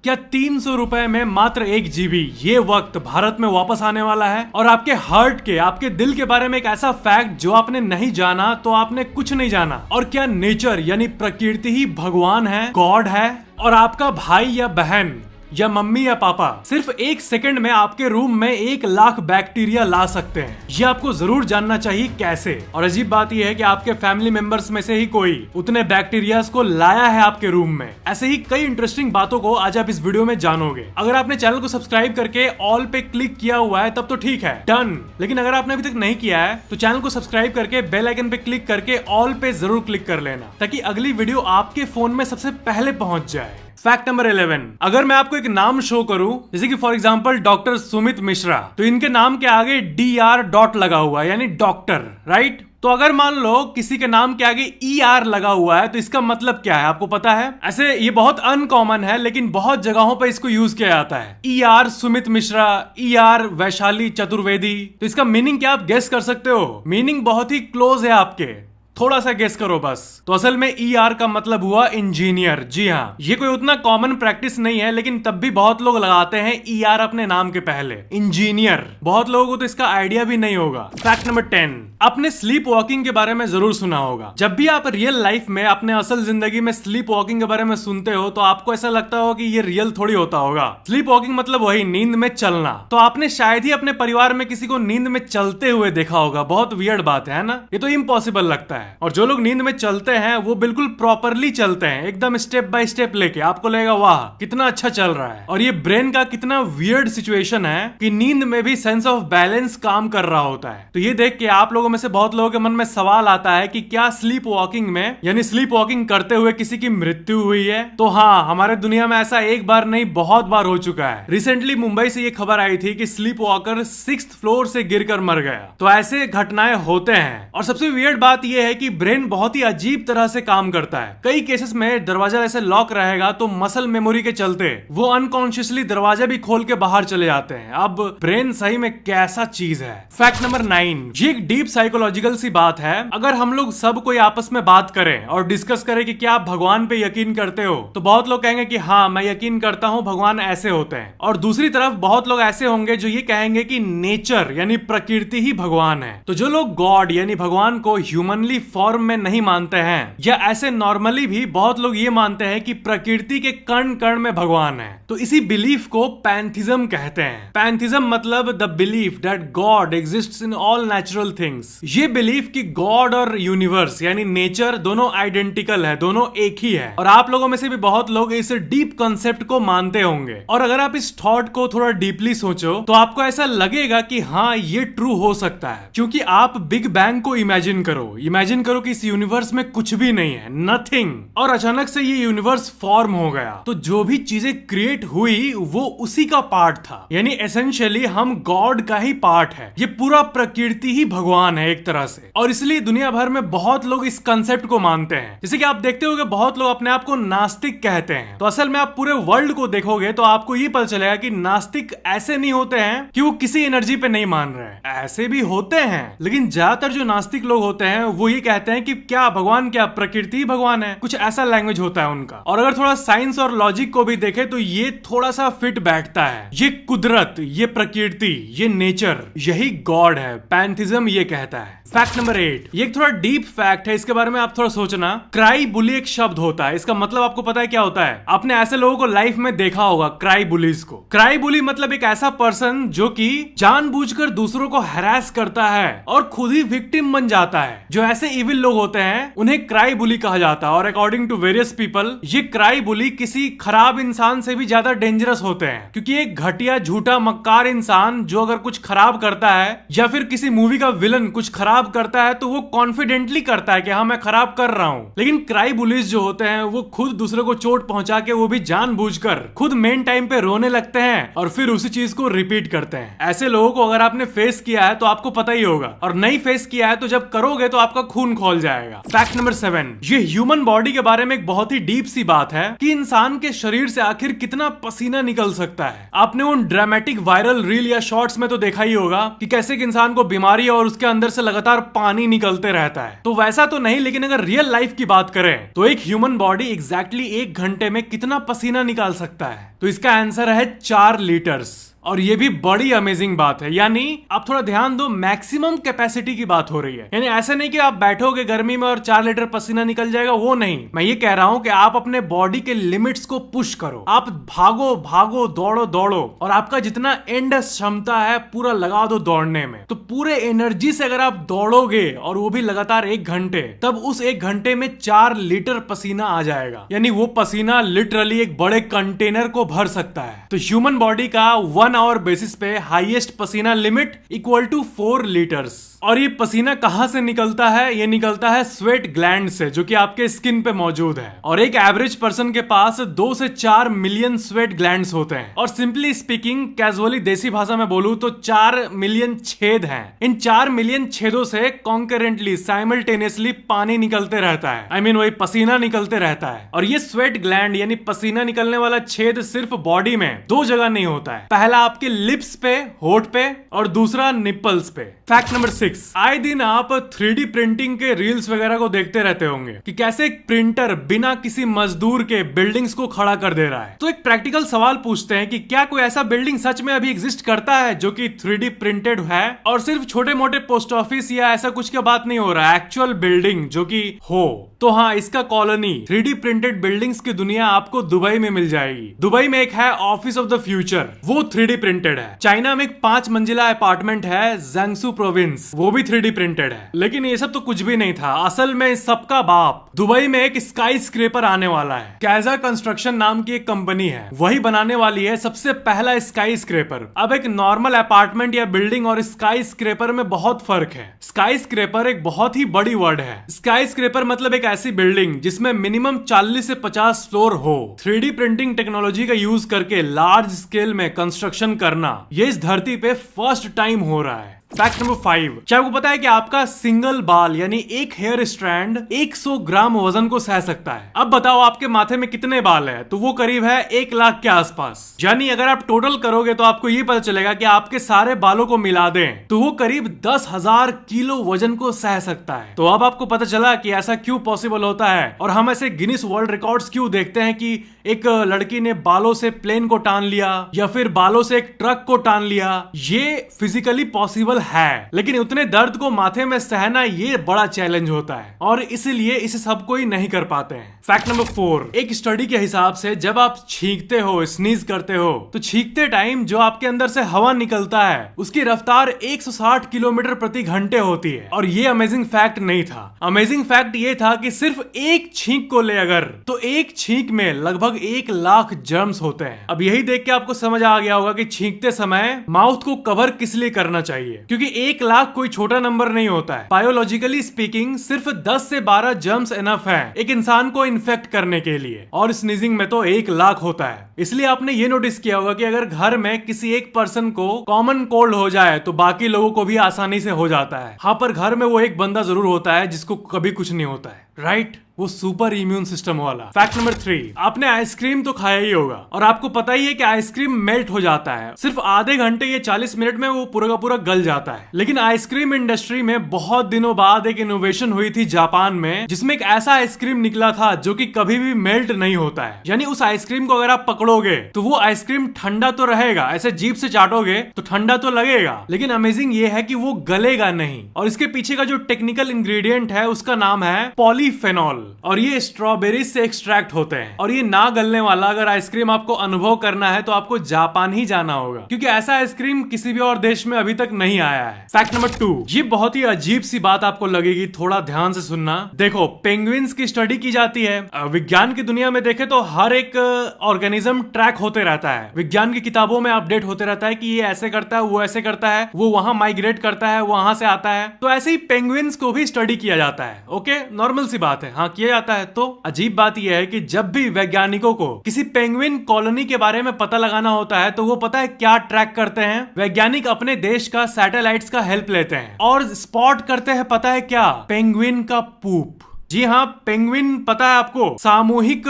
क्या 300 रुपए में मात्र 1 GB ये वक्त भारत में वापस आने वाला है? और आपके हार्ट के, आपके दिल के बारे में एक ऐसा फैक्ट जो आपने नहीं जाना तो आपने कुछ नहीं जाना। और क्या नेचर यानी प्रकृति ही भगवान है, गॉड है? और आपका भाई या बहन या मम्मी या पापा सिर्फ 1 सेकंड में आपके रूम में 1 लाख बैक्टीरिया ला सकते हैं। ये आपको जरूर जानना चाहिए कैसे। और अजीब बात यह है कि आपके फैमिली मेंबर्स में से ही कोई उतने बैक्टीरियाज को लाया है आपके रूम में। ऐसे ही कई इंटरेस्टिंग बातों को आज आप इस वीडियो में जानोगे। अगर आपने चैनल को सब्सक्राइब करके ऑल पे क्लिक किया हुआ है तब तो ठीक है, डन। लेकिन अगर आपने अभी तक नहीं किया है तो चैनल को सब्सक्राइब करके बेल आइकन पे क्लिक करके ऑल पे जरूर क्लिक कर लेना, ताकि अगली वीडियो आपके फोन में सबसे पहले पहुंच जाए। फैक्ट नंबर 11, अगर मैं आपको एक नाम शो करूं, जैसे कि for example doctor Sumit Mishra, तो इनके नाम के आगे DR डॉट लगा हुआ है, यानी डॉक्टर, राइट? तो अगर मान लो किसी के नाम के आगे ER लगा हुआ है तो इसका मतलब क्या है, आपको पता है? ऐसे ये बहुत अनकॉमन है, लेकिन बहुत जगहों पर इसको यूज किया जाता है। ER Sumit Mishra, ER Vaishali Chaturvedi. तो इसका मीनिंग क्या आप गेस कर सकते हो? मीनिंग बहुत ही क्लोज है आपके, थोड़ा सा गेस करो बस। तो असल में ER का मतलब हुआ इंजीनियर। जी हाँ, ये कोई उतना कॉमन प्रैक्टिस नहीं है, लेकिन तब भी बहुत लोग लगाते हैं ER अपने नाम के पहले, इंजीनियर। बहुत लोगों को तो इसका आइडिया भी नहीं होगा। फैक्ट नंबर 10, आपने स्लीप वॉकिंग के बारे में जरूर सुना होगा। जब भी आप रियल लाइफ में अपने असल जिंदगी में स्लीप वॉकिंग के बारे में सुनते हो तो आपको ऐसा लगता हो कि ये रियल थोड़ी होता होगा। स्लीप वॉकिंग मतलब वही नींद में चलना। तो आपने शायद ही अपने परिवार में किसी को नींद में चलते हुए देखा होगा। बहुत वियर्ड बात है ना? ये तो इम्पॉसिबल लगता है। और जो लोग नींद में चलते हैं वो बिल्कुल प्रॉपरली चलते हैं, एकदम स्टेप बाय स्टेप लेके। आपको लगेगा वाह कितना अच्छा चल रहा है। और ये ब्रेन का कितना वियर्ड सिचुएशन है कि नींद में भी सेंस ऑफ बैलेंस काम कर रहा होता है। तो ये देख के आप लोगों में से बहुत लोगों के मन में सवाल आता है कि क्या स्लीप वॉकिंग में, यानी स्लीप वॉकिंग करते हुए किसी की मृत्यु हुई है? तो हाँ, हमारे दुनिया में ऐसा एक बार नहीं बहुत बार हो चुका है। रिसेंटली मुंबई से ये खबर आई थी कि स्लीप वॉकर 6th फ्लोर से गिरकर मर गया। तो ऐसे घटनाएं होते हैं। और सबसे वियर्ड बात यह है कि ब्रेन बहुत ही अजीब तरह से काम करता है। कई केसेस में दरवाजा ऐसे लॉक रहेगा तो मसल मेमोरी के चलते वो अनकॉन्शियसली दरवाजा भी खोल के बाहर चले जाते हैं। अब ब्रेन सही में कैसा चीज है। फैक्ट नंबर 9, ये एक डीप साइकोलॉजिकल सी बात है। अगर हम लोग सब कोई आपस में बात करें और डिस्कस करें कि क्या आप भगवान पे यकीन करते हो, तो बहुत लोग कहेंगे कि हाँ मैं यकीन करता हूँ, भगवान ऐसे होते हैं। और दूसरी तरफ बहुत लोग ऐसे होंगे जो ये कहेंगे कि नेचर यानी प्रकृति ही भगवान है। तो जो लोग गॉड यानी भगवान को ह्यूमनली फॉर्म में नहीं मानते हैं, या ऐसे नॉर्मली भी बहुत लोग ये मानते हैं कि प्रकृति के कण कण में भगवान है, तो इसी बिलीफ को पैंथिज्म कहते हैं। पैंथिज्म मतलब the belief that God exists in all natural things. ये बिलीफ कि गॉड और यूनिवर्स यानी नेचर दोनों आइडेंटिकल है, दोनों एक ही है। और आप लोगों में से भी बहुत लोग इस डीप कंसेप्ट को मानते होंगे। और अगर आप इस थॉट को थोड़ा डीपली सोचो तो आपको ऐसा लगेगा कि हाँ ये ट्रू हो सकता है, क्योंकि आप बिग बैंग को इमेजिन करो कि इस यूनिवर्स में कुछ भी नहीं है, नथिंग, और अचानक से ये यूनिवर्स फॉर्म हो गया। तो जो भी चीजें क्रिएट हुई वो उसी का पार्ट था, यानी एसेंशियली हम गॉड का ही पार्ट है। ये पूरा प्रकृति ही भगवान है एक तरह से। और इसलिए दुनिया भर में बहुत लोग इस कंसेप्ट को मानते हैं। जैसे कि आप देखते होंगे बहुत लोग अपने आप को नास्तिक कहते हैं। तो असल में आप पूरे वर्ल्ड को देखोगे तो आपको ये पता चलेगा कि नास्तिक ऐसे नहीं होते हैं कि वो किसी एनर्जी पे नहीं मान रहे, ऐसे भी होते हैं। लेकिन ज्यादातर जो नास्तिक लोग होते हैं वो ये कहते हैं कि क्या भगवान, क्या प्रकृति भगवान है, कुछ ऐसा लैंग्वेज होता है उनका। और अगर थोड़ा साइंस और लॉजिक को भी देखे तो ये थोड़ा सा फिट बैठता है। ये कुदरत, ये प्रकृति, ये नेचर, यही गॉड है। पैंथिज्म ये कहता है। फैक्ट नंबर 8, ये एक थोड़ा डीप फैक्ट है, इसके बारे में आप थोड़ा सोचना। क्राई बुली एक शब्द होता है, इसका मतलब आपको पता है क्या होता है? आपने ऐसे लोगों को लाइफ में देखा होगा, क्राई बुलीज को। क्राई बुली मतलब एक ऐसा पर्सन जो कि जानबूझकर दूसरों को हैरेस करता है और खुद ही विक्टिम बन जाता है। जो ऐसे इविल लोग होते हैं उन्हें क्राई बुली कहा जाता है। और अकॉर्डिंग टू वेरियस पीपल ये क्राई बुली किसी खराब इंसान से भी ज्यादा डेंजरस होते हैं, क्योंकि एक घटिया झूठा मक्कार इंसान जो अगर कुछ खराब करता है या फिर किसी मूवी का विलन कुछ खराब करता है तो वो कॉन्फिडेंटली करता है कि हाँ मैं खराब कर रहा हूं। लेकिन क्राई बुलीज जो होते हैं वो खुद दूसरे को चोट पहुंचा के, वो भी जानबूझकर, खुद मेन टाइम पे रोने लगते हैं और फिर उसी चीज को रिपीट करते हैं। ऐसे लोगों को अगर आपने फेस किया है तो आपको पता ही होगा, और नहीं फेस किया है तो जब करोगे तो आपका खून खौल जाएगा। फैक्ट नंबर 7, ये ह्यूमन बॉडी के बारे में एक बहुत ही डीप सी बात है कि इंसान के शरीर से आखिर कितना पसीना निकल सकता है। आपने उन ड्रामेटिक वायरल रील या शॉर्ट्स में तो देखा ही होगा कि कैसे एक इंसान को बीमारी और उसके अंदर से लगातार लगातार पानी निकलते रहता है। तो वैसा तो नहीं, लेकिन अगर रियल लाइफ की बात करें तो एक ह्यूमन बॉडी एग्जैक्टली 1 घंटे में कितना पसीना निकाल सकता है? तो इसका आंसर है 4 लीटर्स। और ये भी बड़ी अमेजिंग बात है। यानी आप थोड़ा ध्यान दो, मैक्सिमम कैपेसिटी की बात हो रही है। यानी ऐसा नहीं कि आप बैठोगे गर्मी में और 4 लीटर पसीना निकल जाएगा, वो नहीं। मैं ये कह रहा हूं कि आप अपने बॉडी के लिमिट्स को पुश करो। आप भागो भागो, दौड़ो दौड़ो, और आपका जितना एंड क्षमता है पूरा लगा दो दौड़ने में। तो पूरे एनर्जी से अगर आप दौड़ोगे और वो भी लगातार 1 घंटे, तब उस 1 घंटे में 4 लीटर पसीना आ जाएगा। यानी वो पसीना लिटरली एक बड़े कंटेनर को भर सकता है। तो ह्यूमन बॉडी का 1 आवर बेसिस पे हाईएस्ट पसीना लिमिट इक्वल टू 4 लीटर्स। और ये पसीना कहां से निकलता है? ये निकलता है स्वेट ग्लैंड से, जो कि आपके स्किन पे मौजूद है। और एक एवरेज पर्सन के पास 2 से 4 मिलियन स्वेट ग्लैंड्स होते हैं। और सिंपली स्पीकिंग, कैजुअली देसी भाषा में बोलूं तो 4 मिलियन छेद हैं। इन 4 मिलियन छेदों से कॉन्करेंटली, साइमल्टेनियसली पानी निकलते रहता है। I mean, वही पसीना निकलते रहता है। और ये स्वेट ग्लैंड यानी पसीना निकलने वाला छेद सिर्फ बॉडी में 2 जगह नहीं होता है। पहला आपके लिप्स पे, होठ पे, और दूसरा निप्पल्स पे। फैक्ट नंबर 6, आए दिन आप 3D प्रिंटिंग के रील्स वगैरह को देखते रहते होंगे कि कैसे एक प्रिंटर बिना किसी मजदूर के बिल्डिंग्स को खड़ा कर दे रहा है। तो एक प्रैक्टिकल सवाल पूछते हैं कि क्या कोई ऐसा बिल्डिंग सच में अभी एग्जिस्ट करता है जो कि 3D प्रिंटेड है? और सिर्फ छोटे मोटे पोस्ट ऑफिस या ऐसा कुछ की बात नहीं हो रहा है, एक्चुअल बिल्डिंग जो कि हो। तो हाँ, इसका कॉलोनी 3D प्रिंटेड बिल्डिंग्स की दुनिया आपको दुबई में मिल जाएगी। दुबई में एक है ऑफिस ऑफ द फ्यूचर, वो 3D प्रिंटेड है। चाइना में एक 5 मंजिला अपार्टमेंट है जियांगसू प्रोविंस, वो भी 3D प्रिंटेड है। लेकिन ये सब तो कुछ भी नहीं था। असल में सबका बाप दुबई में एक स्काई स्क्रेपर आने वाला है। कैजा कंस्ट्रक्शन नाम की एक कंपनी है, वही बनाने वाली है सबसे पहला स्काई स्क्रेपर। अब एक नॉर्मल अपार्टमेंट या बिल्डिंग और स्काई स्क्रेपर में बहुत फर्क है। स्काई स्क्रेपर एक बहुत ही बड़ी वर्ड है। स्काई स्क्रेपर मतलब एक ऐसी बिल्डिंग जिसमें मिनिमम 40 से 50 फ्लोर हो। 3D प्रिंटिंग टेक्नोलॉजी का यूज करके लार्ज स्केल में कंस्ट्रक्शन करना, ये इस धरती पे फर्स्ट टाइम हो रहा है। फैक्ट नंबर 5, क्या आपको पता है कि आपका सिंगल बाल यानी एक हेयर स्ट्रैंड 100 ग्राम वजन को सह सकता है? अब बताओ आपके माथे में कितने बाल है? तो वो करीब है 1 लाख के आसपास। यानी अगर आप टोटल करोगे तो आपको ये पता चलेगा कि आपके सारे बालों को मिला दें तो वो करीब 10,000 किलो वजन को सह सकता है। तो अब आपको पता चला कि ऐसा क्यों पॉसिबल होता है, और हम ऐसे गिनीज वर्ल्ड रिकॉर्ड्स क्यों देखते हैं कि एक लड़की ने बालों से प्लेन को टान लिया या फिर बालों से एक ट्रक को टान लिया। ये फिजिकली पॉसिबल है, लेकिन उतने दर्द को माथे में सहना ये बड़ा चैलेंज होता है, और इसीलिए इसे सब कोई नहीं कर पाते हैं। फैक्ट नंबर 4, एक स्टडी के हिसाब से जब आप छींकते हो, स्नीज करते हो, तो छींकते टाइम जो आपके अंदर से हवा निकलता है उसकी रफ्तार 160 किलोमीटर प्रति घंटे होती है। और ये अमेजिंग फैक्ट नहीं था। अमेजिंग फैक्ट ये था कि सिर्फ एक छींक को ले अगर, तो एक छींक में लगभग 1 लाख जर्म्स होते हैं। अब यही देख के आपको समझ आ गया होगा कि छींकते समय माउथ को कवर किस लिए करना चाहिए, क्योंकि 1 लाख कोई छोटा नंबर नहीं होता है। बायोलॉजिकली स्पीकिंग सिर्फ 10 से 12 जर्म्स इनफ है एक इंसान को इन्फेक्ट करने के लिए, और स्नीजिंग में तो 1 लाख होता है। इसलिए आपने ये नोटिस किया होगा कि अगर घर में किसी एक पर्सन को कॉमन कोल्ड हो जाए तो बाकी लोगों को भी आसानी से हो जाता है। हाँ, पर घर में वो एक बंदा जरूर होता है जिसको कभी कुछ नहीं होता है, राइट? वो सुपर इम्यून सिस्टम वाला। फैक्ट नंबर 3, आपने आइसक्रीम तो खाया ही होगा, और आपको पता ही है कि आइसक्रीम मेल्ट हो जाता है। सिर्फ आधे घंटे या 40 मिनट में वो पूरा का पूरा गल जाता है। लेकिन आइसक्रीम इंडस्ट्री में बहुत दिनों बाद एक इनोवेशन हुई थी जापान में, जिसमें एक ऐसा आइसक्रीम निकला था जो कि कभी भी मेल्ट नहीं होता है। यानी उस आइसक्रीम को अगर आप पकड़ोगे तो वो आइसक्रीम ठंडा तो रहेगा, ऐसे जीभ से चाटोगे तो ठंडा तो लगेगा, लेकिन अमेजिंग ये है कि वो गलेगा नहीं। और इसके पीछे का जो टेक्निकल इंग्रेडिएंट है उसका नाम है पॉलीफेनॉल, और ये स्ट्रॉबेरी से एक्सट्रैक्ट होते हैं। और ये ना गलने वाला अगर आइसक्रीम आपको अनुभव करना है तो आपको जापान ही जाना होगा, क्योंकि ऐसा आइसक्रीम किसी भी और देश में अभी तक नहीं आया है। फैक्ट नंबर 2, ये बहुत ही अजीब सी बात आपको लगेगी, थोड़ा ध्यान से सुनना। देखो, पेंगुइन्स की स्टडी की जाती है। विज्ञान की दुनिया में देखे तो हर एक ऑर्गेनिज्म ट्रैक होते रहता है, विज्ञान की किताबों में अपडेट होते रहता है कि ये ऐसे करता है, वो ऐसे करता है, वो वहां माइग्रेट करता है, वहां से आता है। तो ऐसे ही पेंगुइन्स को भी स्टडी किया जाता है। ओके, नॉर्मल सी बात है, हाँ किया जाता है। तो अजीब बात यह है कि जब भी वैज्ञानिकों को किसी पेंगुइन कॉलोनी के बारे में पता लगाना होता है तो वो पता है क्या ट्रैक करते हैं? वैज्ञानिक अपने देश का सैटेलाइट्स का हेल्प लेते हैं और स्पॉट करते हैं, पता है क्या? पेंगुइन का पूप। जी हाँ, पेंगुइन पता है आपको सामूहिक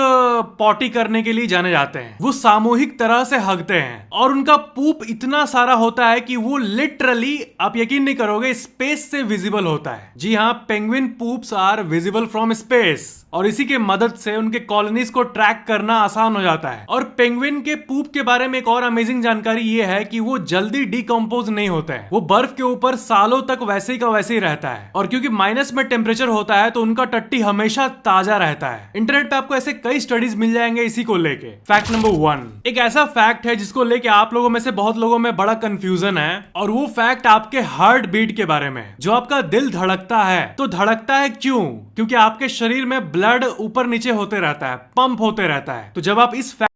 पॉटी करने के लिए जाने जाते हैं। वो सामूहिक तरह से हगते हैं और उनका पूप इतना सारा होता है कि वो लिटरली, आप यकीन नहीं करोगे, स्पेस से विजिबल होता है। जी हाँ, penguin poops are visible from space और इसी के मदद से उनके कॉलोनीज को ट्रैक करना आसान हो जाता है। और पेंगुइन के पूप के बारे में एक और अमेजिंग जानकारी ये है कि वो जल्दी डिकम्पोज नहीं होता है। वो बर्फ के ऊपर सालों तक वैसे ही का वैसे ही रहता है और क्योंकि माइनस में टेम्परेचर होता है तो उनका टट्टी हमेशा ताजा रहता है। इंटरनेट पे आपको ऐसे कई स्टडीज मिल जाएंगे इसी को लेके। फैक्ट नंबर 1, एक ऐसा फैक्ट है जिसको लेके आप लोगों में से बहुत लोगों में बड़ा कंफ्यूजन है और वो फैक्ट आपके हार्ट बीट के बारे में। जो आपका दिल धड़कता है तो धड़कता है क्यों? क्योंकि आपके शरीर में ब्लड ऊपर नीचे होते रहता है, पंप होते रहता है। तो जब आप इस